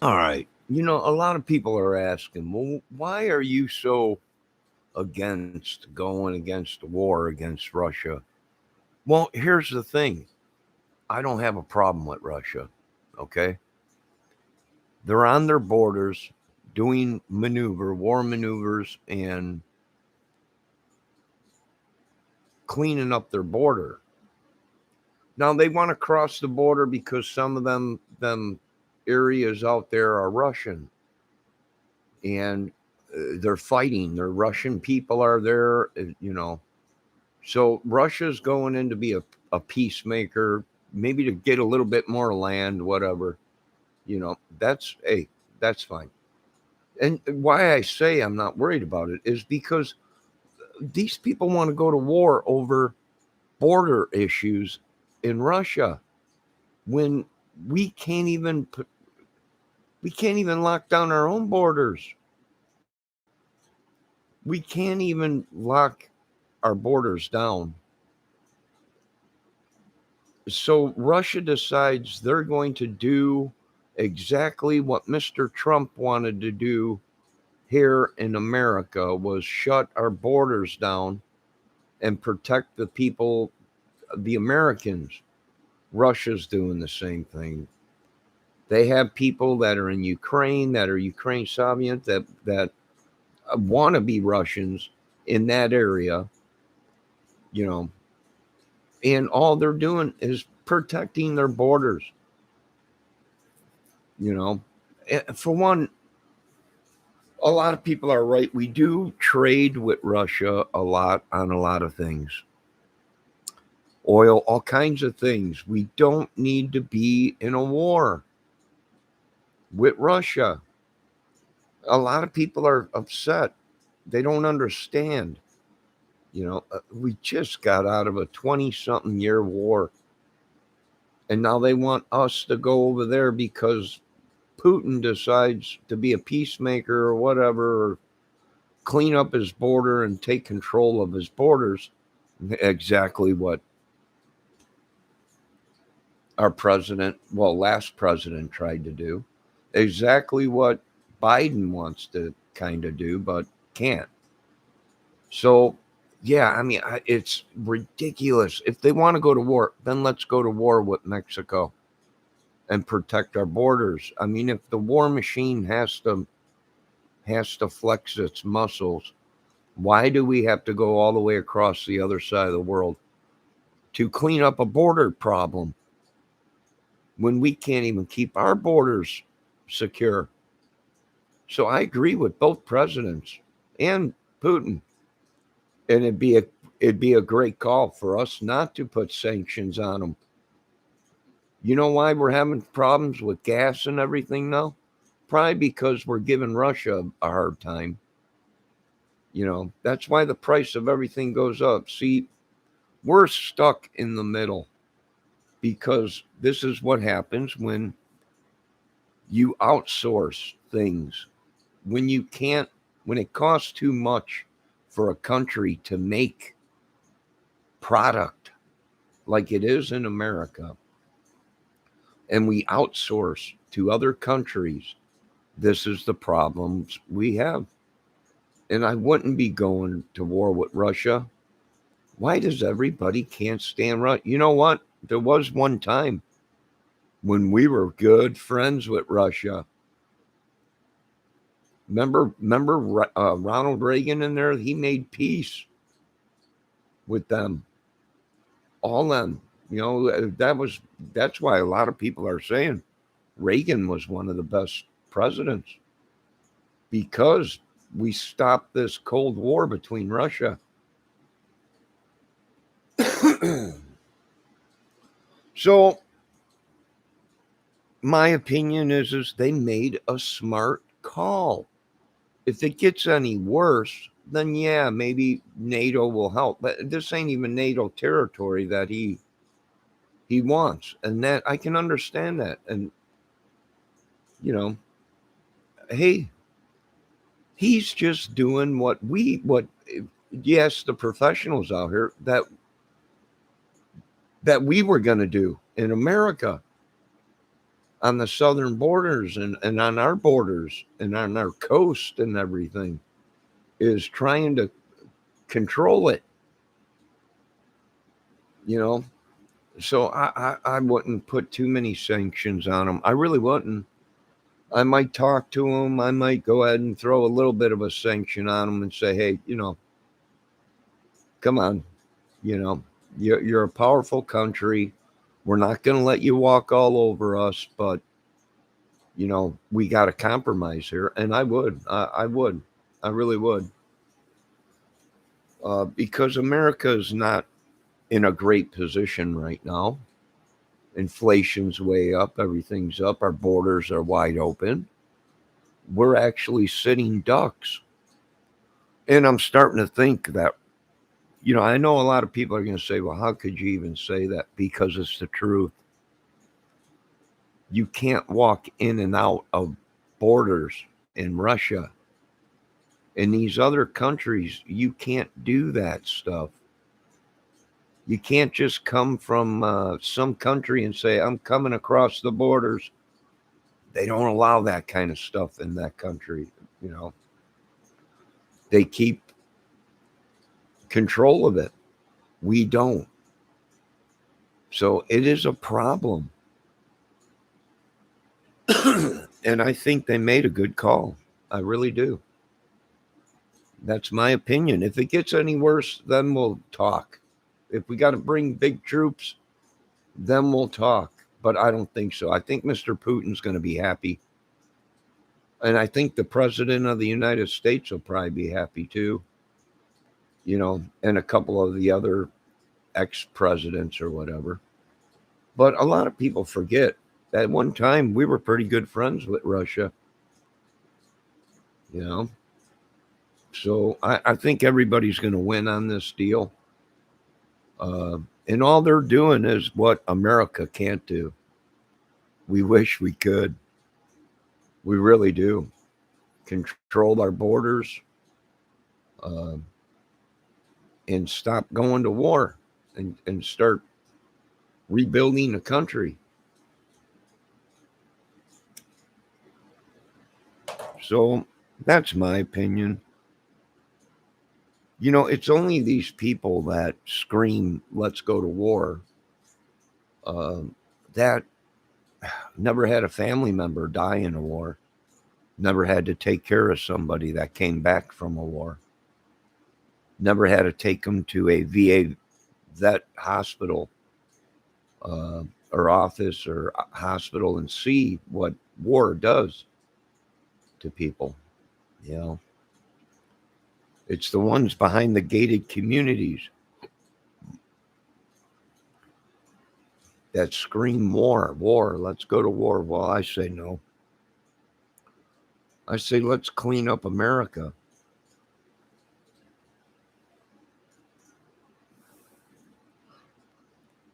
All right. A lot of people are asking, well, why are you so against going against the war against Russia? Well, here's the thing, I don't have a problem with Russia. Okay. They're on their borders doing war maneuvers, and cleaning up their border. Now they want to cross the border because some of them areas out there are Russian, and they're fighting. They're Russian people are there, So Russia's going in to be a peacemaker, maybe to get a little bit more land, whatever. That's hey, that's fine. And why I say I'm not worried about it is because these people want to go to war over border issues in Russia when we can't even we can't even lock down our own borders. We can't even lock our borders down. So Russia decides they're going to do exactly what Mr. Trump wanted to do here in America, was shut our borders down and protect the people, the Americans. Russia's doing the same thing. They have people that are in Ukraine, that are Ukraine Soviet, that want to be Russians in that area, you know, and all they're doing is protecting their borders, you know. For one, a lot of people are right. We do trade with Russia a lot on a lot of things, oil, all kinds of things. We don't need to be in a war with Russia. A lot of people are upset. They don't understand. We just got out of a 20 something year war. And now they want us to go over there because Putin decides to be a peacemaker or whatever, or clean up his border and take control of his borders. Exactly what our last president tried to do. Exactly what Biden wants to kind of do, but can't. So, yeah, I mean, it's ridiculous. If they want to go to war, then let's go to war with Mexico and protect our borders. I mean, if the war machine has to flex its muscles, why do we have to go all the way across the other side of the world to clean up a border problem when we can't even keep our borders secure? So I agree with both presidents and Putin, and it'd be a great call for us not to put sanctions on them. You know why we're having problems with gas and everything now? Probably because we're giving Russia a hard time. That's why the price of everything goes up. See, we're stuck in the middle because this is what happens when you outsource things. When it costs too much for a country to make product like it is in America, and we outsource to other countries, this is the problems we have. And I wouldn't be going to war with Russia. Why does everybody can't stand Russia? You know what? There was one time when we were good friends with Russia. Remember Ronald Reagan in there? He made peace with them, all them. That's why a lot of people are saying Reagan was one of the best presidents, because we stopped this Cold War between Russia. So my opinion is they made a smart call. If it gets any worse, then yeah, maybe NATO will help. But this ain't even NATO territory that he wants, and that I can understand that. And you know, hey, he's just doing what yes, the professionals out here that we were going to do in America. on the southern borders and on our borders and on our coast and everything is trying to control it, you know. So I wouldn't put too many sanctions on them. I really wouldn't. I might talk to them. I might go ahead and throw a little bit of a sanction on them and say, hey, come on, you know, you're a powerful country. We're not going to let you walk all over us, but we got to compromise here. And I would, I really would, because America is not in a great position right now. Inflation's way up, everything's up, our borders are wide open. We're actually sitting ducks. And I'm starting to think that, I know a lot of people are going to say, well, how could you even say that? Because it's the truth. You can't walk in and out of borders in Russia. In these other countries, you can't do that stuff. You can't just come from some country and say, I'm coming across the borders. They don't allow that kind of stuff in that country. You know, they keep control of it. We don't. So it is a problem. And I think they made a good call. I really do. That's my opinion. If it gets any worse, then we'll talk. If we got to bring big troops, then we'll talk. But I don't think so. I think Mr. Putin's going to be happy. And I think the president of the United States will probably be happy too. And a couple of the other ex-presidents or whatever. But a lot of people forget that at one time we were pretty good friends with Russia. You know, so I think everybody's going to win on this deal. And all they're doing is what America can't do. We wish we could. We really do. Control our borders uh, and stop going to war and start rebuilding the country. So that's my opinion. It's only these people that scream, let's go to war, uh, that never had a family member die in a war, never had to take care of somebody that came back from a war, never had to take them to a VA vet hospital or office or hospital and see what war does to people. You know, it's the ones behind the gated communities that scream war, war, let's go to war. Well, I say no. I say let's clean up America.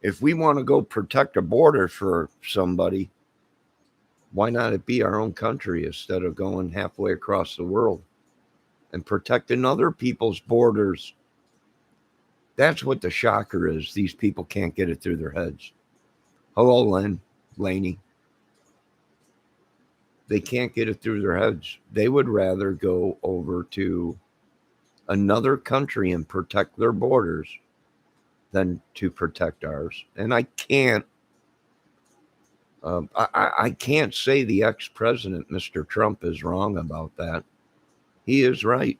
If we want to go protect a border for somebody, why not it be our own country instead of going halfway across the world and protecting other people's borders? That's what the shocker is. These people can't get it through their heads. Hello, Laney. They can't get it through their heads. They would rather go over to another country and protect their borders than to protect ours. And I can't. I can't say the ex-president, Mr. Trump, is wrong about that. He is right.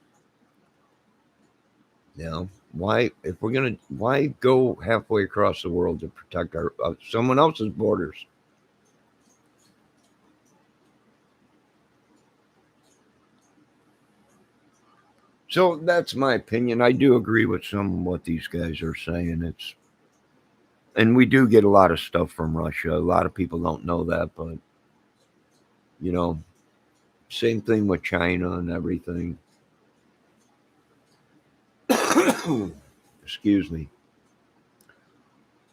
Why, if we're gonna, why go halfway across the world to protect our someone else's borders? So that's my opinion. I do agree with some of what these guys are saying. And we do get a lot of stuff from Russia. A lot of people don't know that, but you know, same thing with China and everything. Excuse me.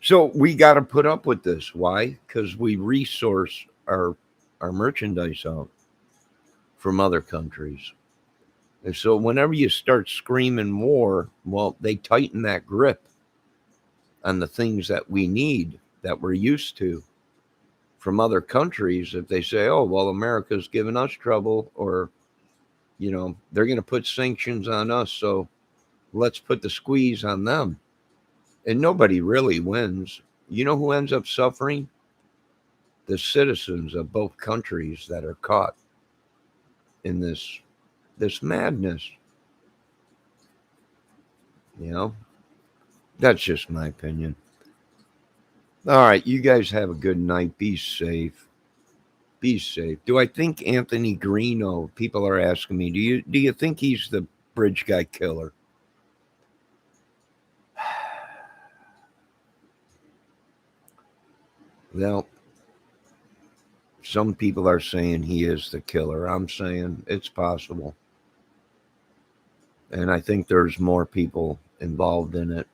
So we got to put up with this. Why? Because we resource our merchandise out from other countries. And so whenever you start screaming war, well, they tighten that grip on the things that we need, that we're used to from other countries, if they say, oh, well, America's giving us trouble, or, they're going to put sanctions on us, so let's put the squeeze on them. And nobody really wins. You know who ends up suffering? The citizens of both countries that are caught in this madness. That's just my opinion. All right, you guys have a good night. Be safe. Be safe. Do I think Anthony Greeno? People are asking me. Do you think he's the bridge guy killer? Well, some people are saying he is the killer. I'm saying it's possible. And I think there's more people involved in it.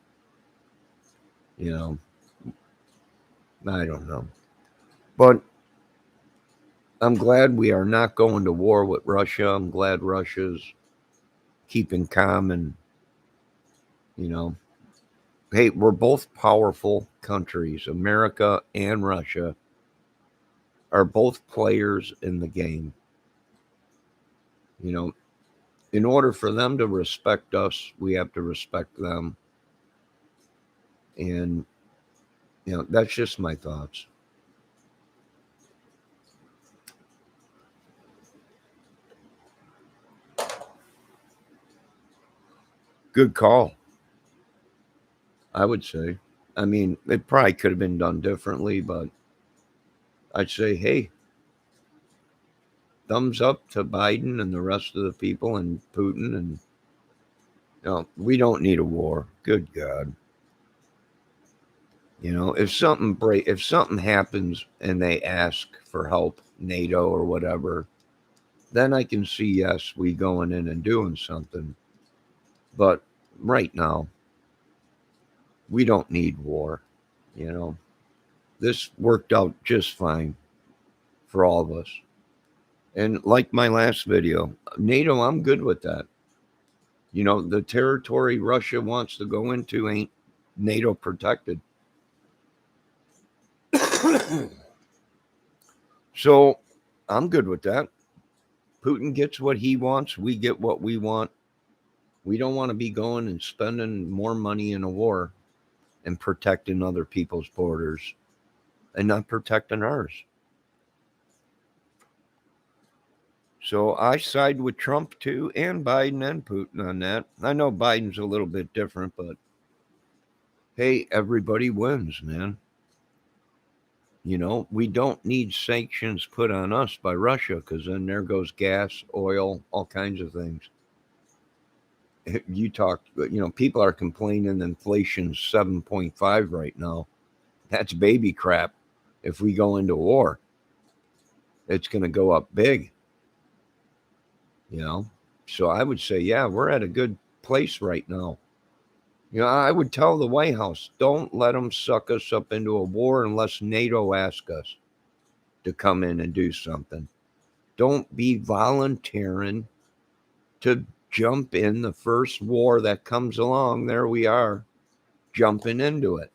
I don't know. But I'm glad we are not going to war with Russia. I'm glad Russia's keeping calm and, hey, we're both powerful countries. America and Russia are both players in the game. In order for them to respect us, we have to respect them. And, that's just my thoughts. Good call, I would say. I mean, it probably could have been done differently, but I'd say, hey, thumbs up to Biden and the rest of the people and Putin. And we don't need a war. Good God. If something happens and they ask for help, NATO or whatever, then I can see, yes, we going in and doing something. But right now, we don't need war. This worked out just fine for all of us. And like my last video, NATO, I'm good with that. The territory Russia wants to go into ain't NATO protected. So I'm good with that. Putin gets what he wants. We get what we want. We don't want to be going and spending more money in a war and protecting other people's borders and not protecting ours. So I side with Trump too, and Biden and Putin on that. I know Biden's a little bit different, but hey, everybody wins, man. We don't need sanctions put on us by Russia, because then there goes gas, oil, all kinds of things. People are complaining inflation's 7.5 right now. That's baby crap. If we go into war, it's going to go up big. So I would say, yeah, we're at a good place right now. I would tell the White House, don't let them suck us up into a war unless NATO asks us to come in and do something. Don't be volunteering to jump in the first war that comes along. There we are, jumping into it.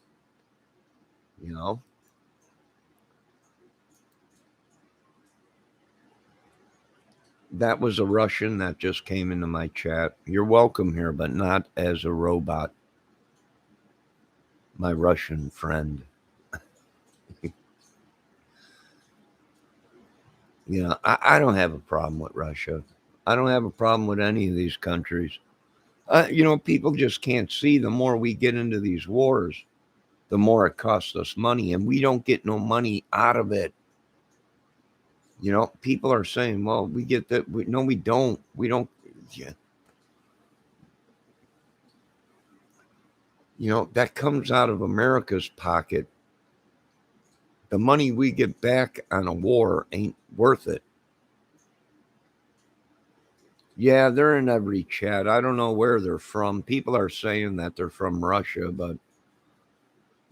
That was a Russian that just came into my chat. You're welcome here, but not as a robot. My Russian friend. I don't have a problem with Russia. I don't have a problem with any of these countries. People just can't see. The more we get into these wars, the more it costs us money, and we don't get no money out of it. People are saying, well, we get that. No, we don't. We don't. Yeah. That comes out of America's pocket. The money we get back on a war ain't worth it. Yeah, they're in every chat. I don't know where they're from. People are saying that they're from Russia, but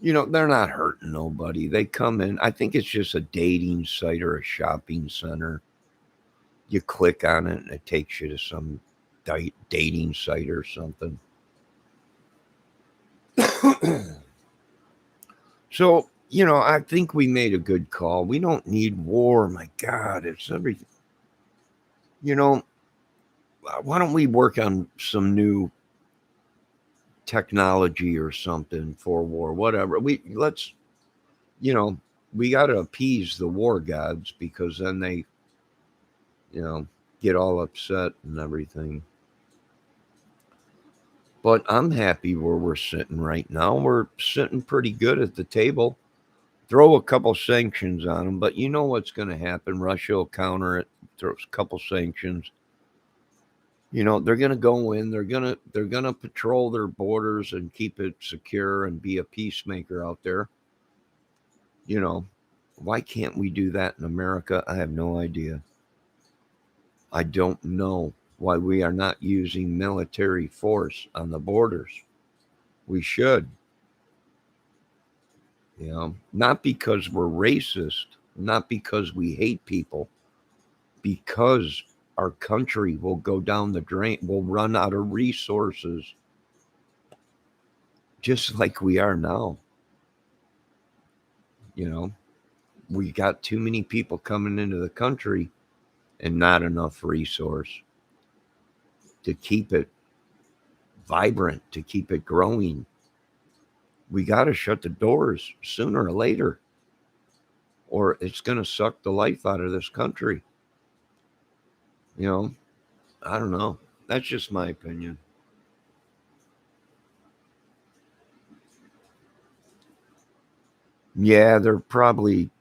they're not hurting nobody. They come in. I think it's just a dating site or a shopping center. You click on it and it takes you to some dating site or something. So, I think we made a good call. We don't need war. My God, it's everything. You know, why don't we work on some new technology or something for war? Whatever. You know, we got to appease the war gods because then they, you know, get all upset and everything. But I'm happy where we're sitting right now. We're sitting pretty good at the table. Throw a couple sanctions on them, but you know what's going to happen. Russia will counter it, throw a couple sanctions. They're going to go in. They're going to patrol their borders and keep it secure and be a peacemaker out there. You know, why can't we do that in America? I have no idea. I don't know why we are not using military force on the borders. We should. Not because we're racist, not because we hate people, because our country will go down the drain, will run out of resources just like we are now. You know, we got too many people coming into the country and not enough resource to keep it vibrant, to keep it growing. We got to shut the doors sooner or later, or it's going to suck the life out of this country. You know, I don't know. That's just my opinion. Yeah, they're probably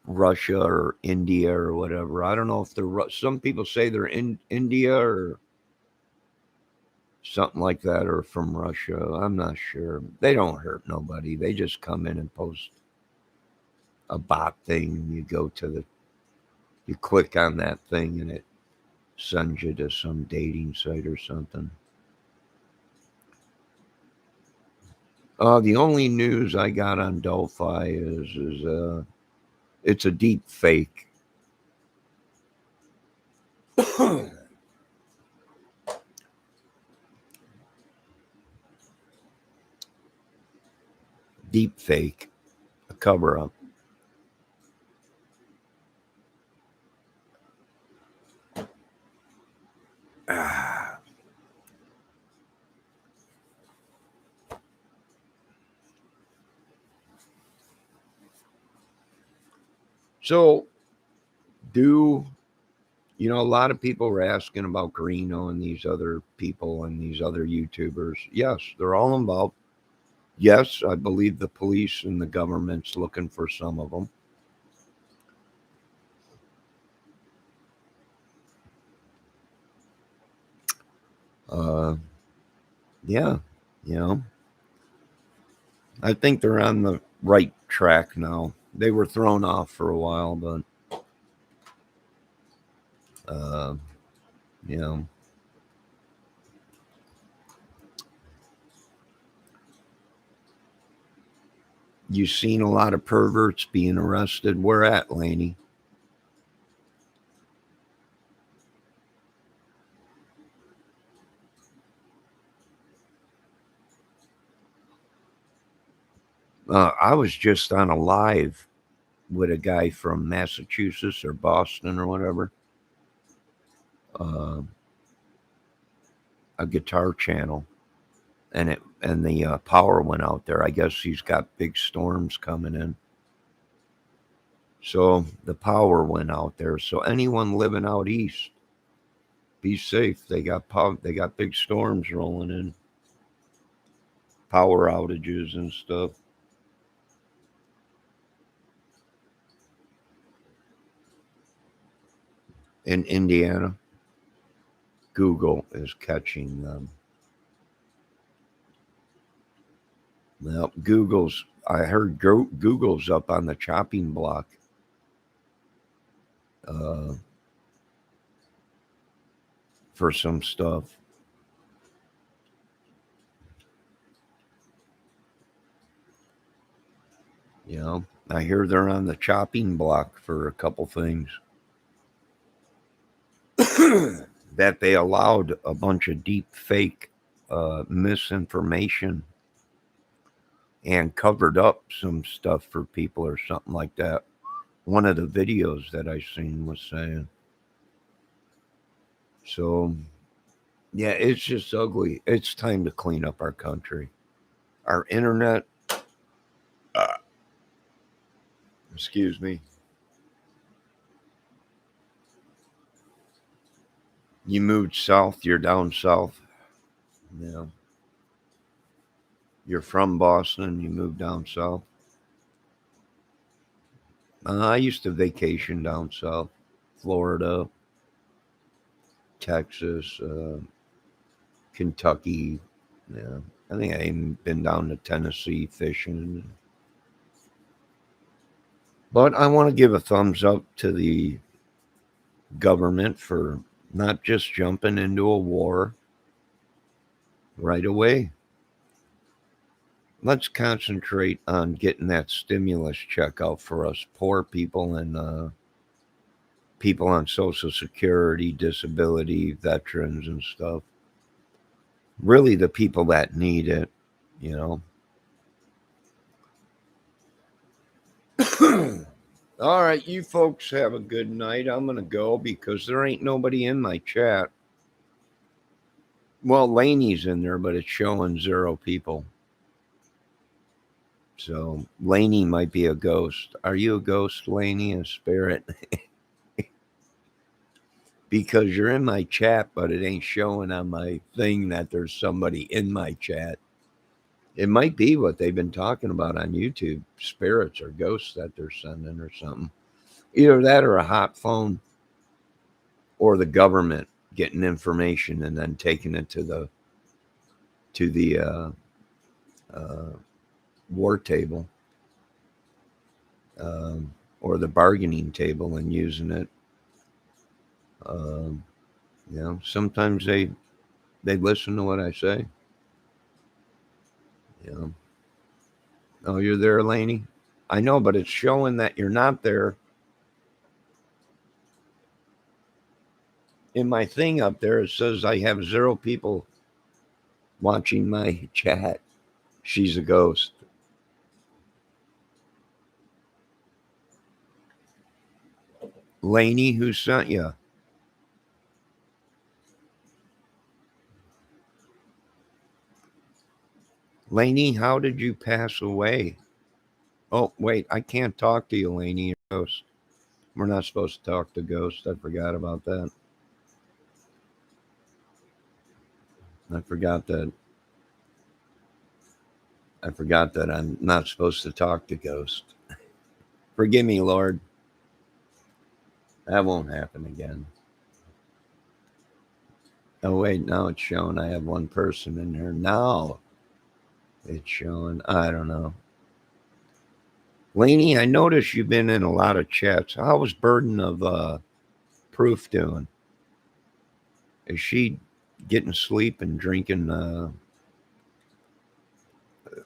Russia or India or whatever. I don't know if they're some people say they're in India or something like that or from Russia. I'm not sure. They don't hurt nobody. They just come in and post a bot thing. You click on that thing and it sends you to some dating site or something. The only news I got on Delphi is it's a deep fake. Deep fake, a cover up. Ah. So, do a lot of people were asking about Greeno and these other people and these other YouTubers. Yes, they're all involved. Yes, I believe the police and the government's looking for some of them. Uh, yeah, you know, I think they're on the right track now. They were thrown off for a while, but uh, you know, you've seen a lot of perverts being arrested. Where at, Laney? I was just on a live with a guy from Massachusetts or Boston or whatever, uh, a guitar channel, and the power went out there. I guess he's got big storms coming in, so the power went out there. So anyone living out east, be safe. They got power. They got big storms rolling in, power outages and stuff. In Indiana, Google is catching them. Well, I heard Google's up on the chopping block uh, for some stuff. I hear they're on the chopping block for a couple things. That they allowed a bunch of deep fake misinformation and covered up some stuff for people or something like that. One of the videos that I seen was saying. So, yeah, it's just ugly. It's time to clean up our country. Our internet, uh, excuse me, you moved south, you're down south. Yeah. You're from Boston, you moved down south. I used to vacation down south, Florida, Texas, Kentucky. Yeah, I think I even been down to Tennessee fishing. But I want to give a thumbs up to the government for not just jumping into a war right away. Let's concentrate on getting that stimulus check out for us poor people and people on Social Security, disability, veterans, and stuff. Really, the people that need it, you know. All right, you folks have a good night. I'm going to go because there ain't nobody in my chat. Well, Laney's in there, but it's showing 0 people. So Laney might be a ghost. Are you a ghost, Laney, a spirit? Because you're in my chat, but it ain't showing on my thing that there's somebody in my chat. It might be what they've been talking about on YouTube, spirits or ghosts that they're sending or something. Either that or a hot phone or the government getting information and then taking it to the uh, war table or the bargaining table and using it. Um, sometimes they listen to what I say. Oh, you're there, Laney? I know, but it's showing that you're not there. In my thing up there, it says I have 0 people watching my chat. She's a ghost. Laney, who sent you? Laney, how did you pass away? Oh, wait, I can't talk to you, Laney. You're a ghost. We're not supposed to talk to ghosts. I forgot about that. I forgot that. I forgot that I'm not supposed to talk to ghosts. Forgive me, Lord. That won't happen again. Oh, wait, now it's showing I have 1 person in here. Now it's showing, I don't know. Laney, I noticed you've been in a lot of chats. How was Burden of Proof doing? Is she getting sleep and drinking?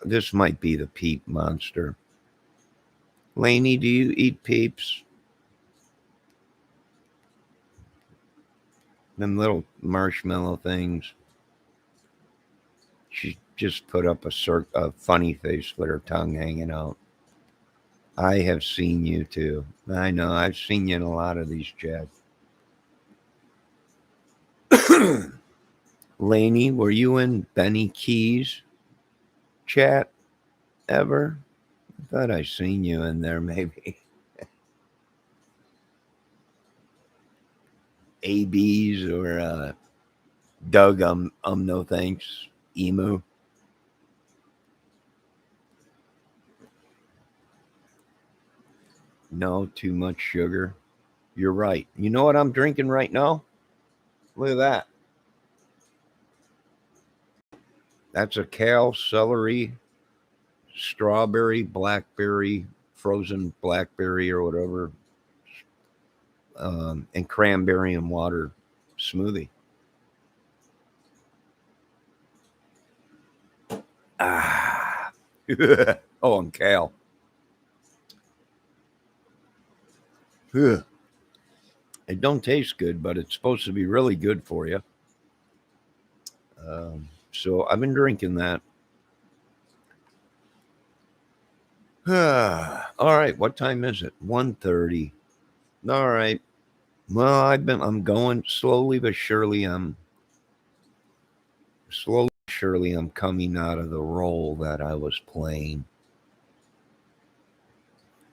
This might be the Peep Monster. Laney, do you eat Peeps? Them little marshmallow things. She just put up a funny face with her tongue hanging out. I have seen you too. I know. I've seen you in a lot of these chats. Laney, were you in Benny Keys chat ever? I thought I seen you in there maybe. ABs or Doug no thanks emu. No, too much sugar. You're right. You know what I'm drinking right now? Look at that. That's a kale, celery, strawberry, blackberry, frozen blackberry or whatever, and cranberry and water smoothie. Ah. Oh, and kale. It don't taste good, but it's supposed to be really good for you. So I've been drinking that. All right, what time is it? 1:30. All right. Well, I'm going slowly but surely. I'm coming out of the role that I was playing.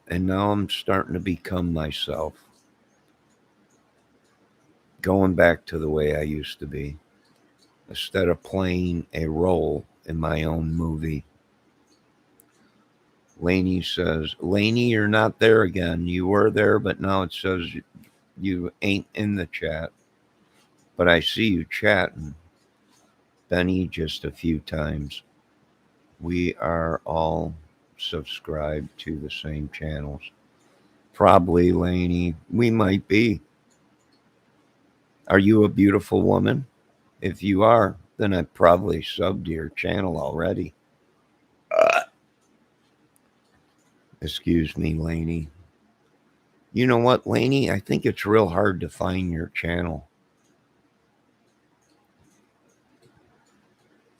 And now I'm starting to become myself. Going back to the way I used to be. Instead of playing a role in my own movie. Laney says, Laney, you're not there again. You were there, but now it says you ain't in the chat. But I see you chatting. Benny just a few times. We are all subscribed to the same channels. Probably, Laney. We might be. Are you a beautiful woman? If you are, then I probably subbed to your channel already. Excuse me, Laney. You know what, Laney? I think it's real hard to find your channel.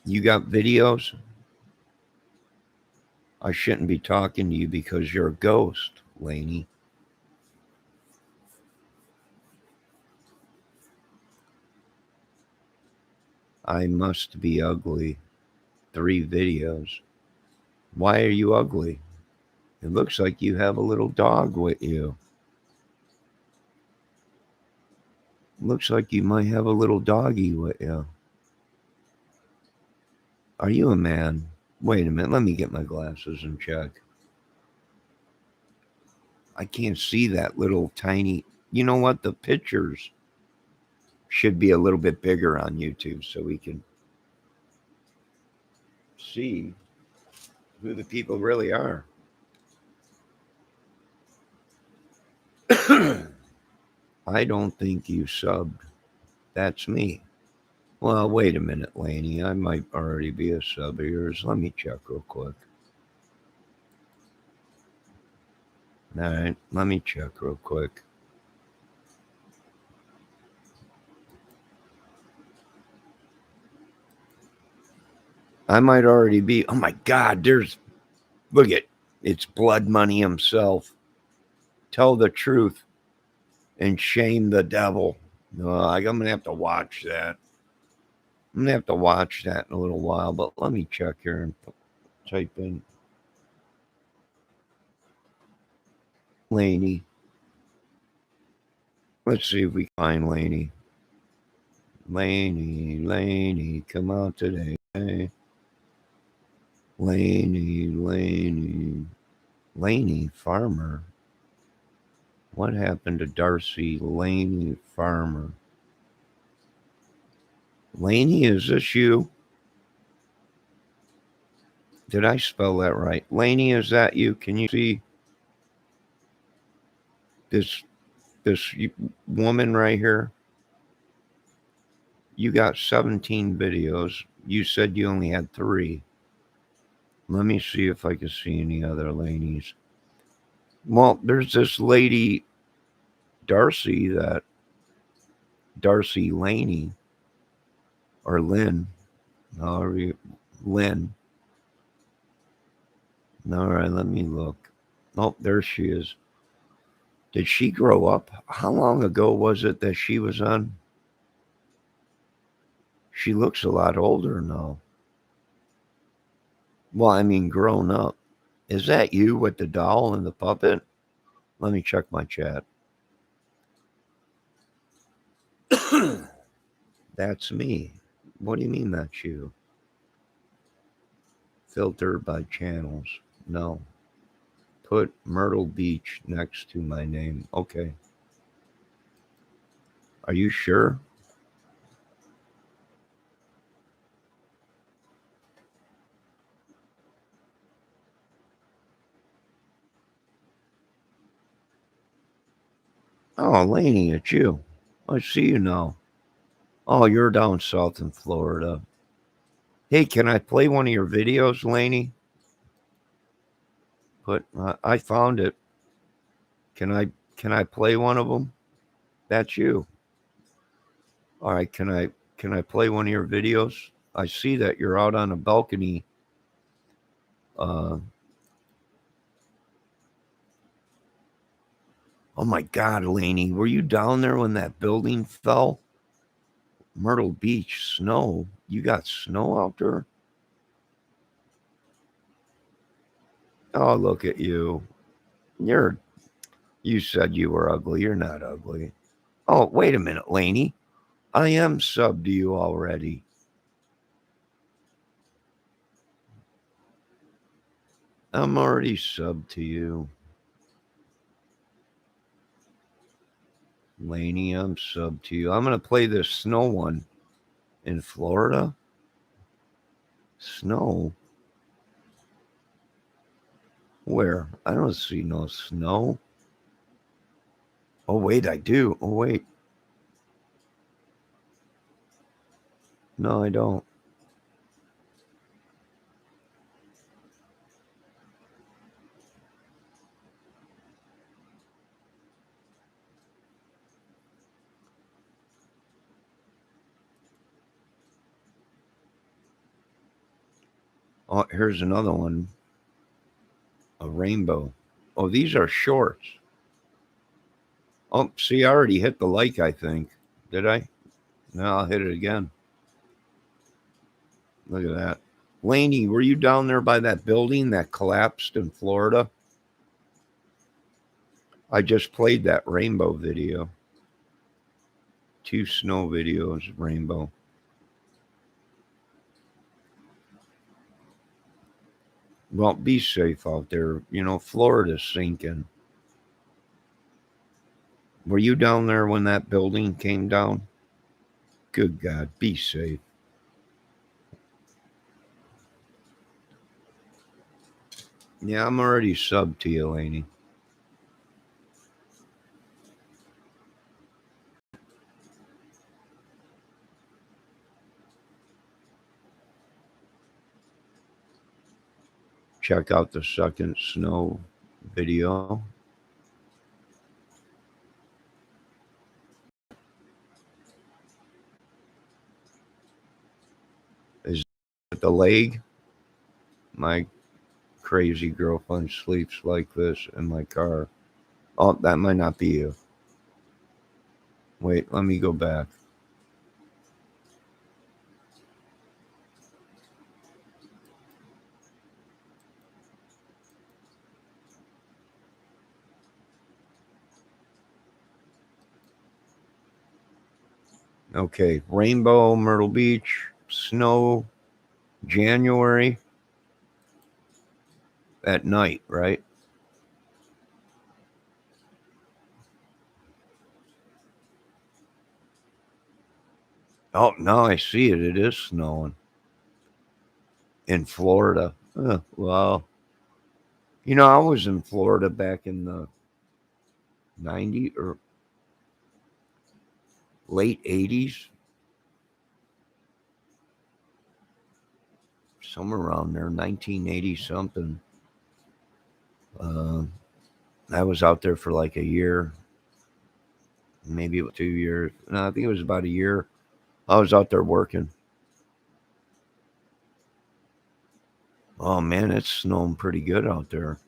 You got videos? I shouldn't be talking to you because you're a ghost, Laney. I must be ugly. 3 videos. Why are you ugly? It looks like you have a little dog with you. Looks like you might have a little doggy with you. Are you a man? Wait a minute. Let me get my glasses and check. I can't see that little tiny. You know what? The pictures should be a little bit bigger on YouTube so we can see who the people really are. I don't think you subbed. That's me. Well, wait a minute, Laney. I might already be a sub of yours. Let me check real quick. All right, let me check real quick. I might already be. Oh my God, look at, it's Blood Money himself. Tell the truth and shame the devil. No, I'm going to have to watch that. I'm going to have to watch that in a little while, but let me check here and type in Laney. Let's see if we find Laney. Laney, come out today. Laney Farmer. What happened to Darcy Laney Farmer? Laney, is this you? Did I spell that right? Laney, is that you? Can you see this woman right here? You got 17 videos. You said you only had 3. Let me see if I can see any other Laneys. Well, there's this lady, Darcy Laney, or Lynn. Lynn. All right, let me look. Oh, there she is. Did she grow up? How long ago was it that she was on? She looks a lot older now. Well, I mean, grown up. Is that you with the doll and the puppet? Let me check my chat. That's me. What do you mean that's you? Filter by channels. No. Put Myrtle Beach next to my name. Okay. Are you sure? Oh, Laney, it's you. I see you now. Oh, you're down south in Florida. Hey, can I play one of your videos, Laney? I found it. Can I play one of them? That's you. All right, can I play one of your videos? I see that you're out on a balcony. Uh, Oh my God, Laney, were you down there when that building fell? Myrtle Beach, snow. You got snow out there? Oh, look at you. You said you were ugly. You're not ugly. Oh, wait a minute, Laney. I am subbed to you already. I'm already subbed to you. Laney, I'm subbed to you. I'm going to play this snow one in Florida. Snow? Where? I don't see no snow. Oh, wait, I do. Oh, wait. No, I don't. Oh, here's another one. A rainbow. Oh, these are shorts. Oh, see, I already hit the like, I think. Did I? No, I'll hit it again. Look at that. Laney, were you down there by that building that collapsed in Florida? I just played that rainbow video. 2 snow videos, rainbow. Well, be safe out there. You know, Florida's sinking. Were you down there when that building came down? Good God, be safe. Yeah, I'm already subbed to you, Laney. Check out the second snow video. Is it the leg? My crazy girlfriend sleeps like this in my car. Oh, that might not be you. Wait, let me go back. Okay, rainbow, Myrtle Beach, snow, January at night, right? Oh, now I see it. It is snowing in Florida. Well, you know, I was in Florida back in the 90s or late 80s, somewhere around there, 1980 something. Uh, I was out there for like a year, maybe 2 years. No, I think it was about a year. I was out there working. Oh man, it's snowing pretty good out there.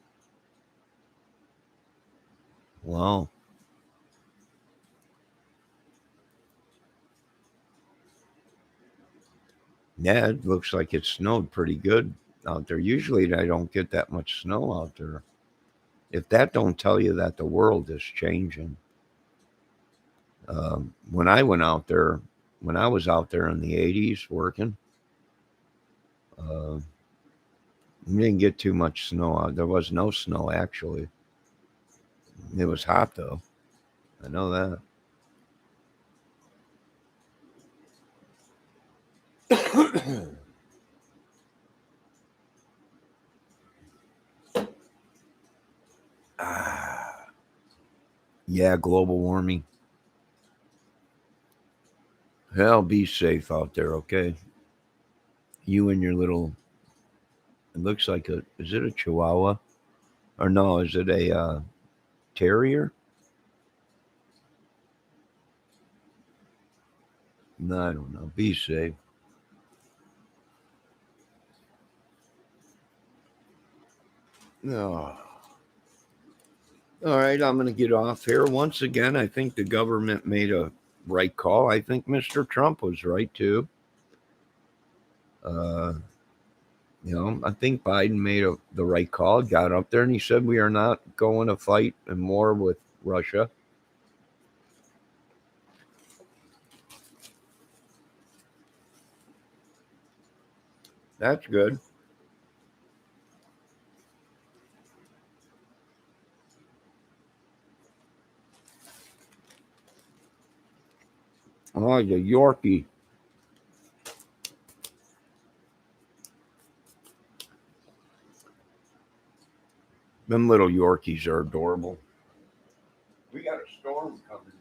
Wow. Yeah, it looks like it snowed pretty good out there. Usually I don't get that much snow out there. If that don't tell you that the world is changing. When I went out there, when I was out there in the 80s working, uh, we didn't get too much snow out. There was no snow actually. It was hot though. I know that. Ah, yeah, global warming. Hell, be safe out there, okay? You and your little. It looks like a. Is it a Chihuahua? Or no? Is it a terrier? No, I don't know. Be safe. No. All right, I'm going to get off here. Once again, I think the government made a right call. I think Mr. Trump was right too. Uh, I think Biden made the right call, got up there and he said, we are not going to fight and war with Russia. That's good. Oh, the Yorkie. Them little Yorkies are adorable. We got a storm coming.